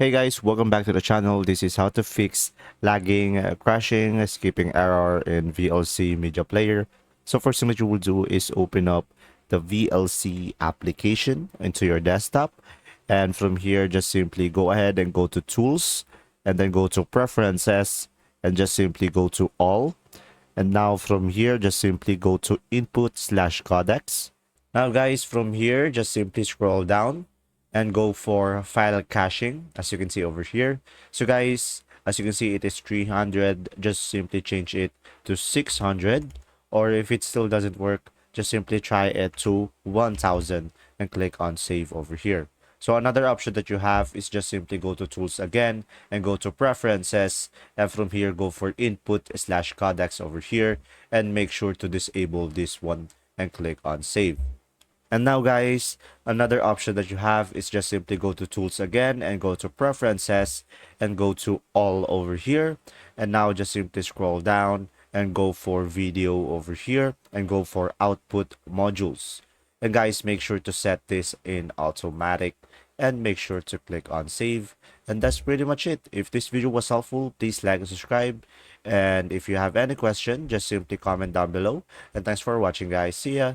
Hey guys, welcome back to the channel. This is how to fix lagging, crashing, skipping error in VLC Media Player. So first thing that you will do is open up the VLC application into your desktop. And from here, just simply go ahead and go to Tools and then go to Preferences and just simply go to All. And now from here, just simply go to Input/Codecs. Now guys, from here, just simply scroll down and go for file caching, as you can see over here. So guys, as you can see, it is 300. Just simply change it to 600, or if it still doesn't work, just simply try it to 1000 and click on save over here. So another option that you have is just simply go to Tools again and go to Preferences, and from here go for Input/Codecs over here and make sure to disable this one and click on save. And now guys, another option that you have is just simply go to Tools again and go to Preferences and go to All over here. And now just simply scroll down and go for Video over here and go for Output Modules. And guys, make sure to set this in automatic and make sure to click on Save. And that's pretty much it. If this video was helpful, please like and subscribe. And if you have any question, just simply comment down below. And thanks for watching guys. See ya!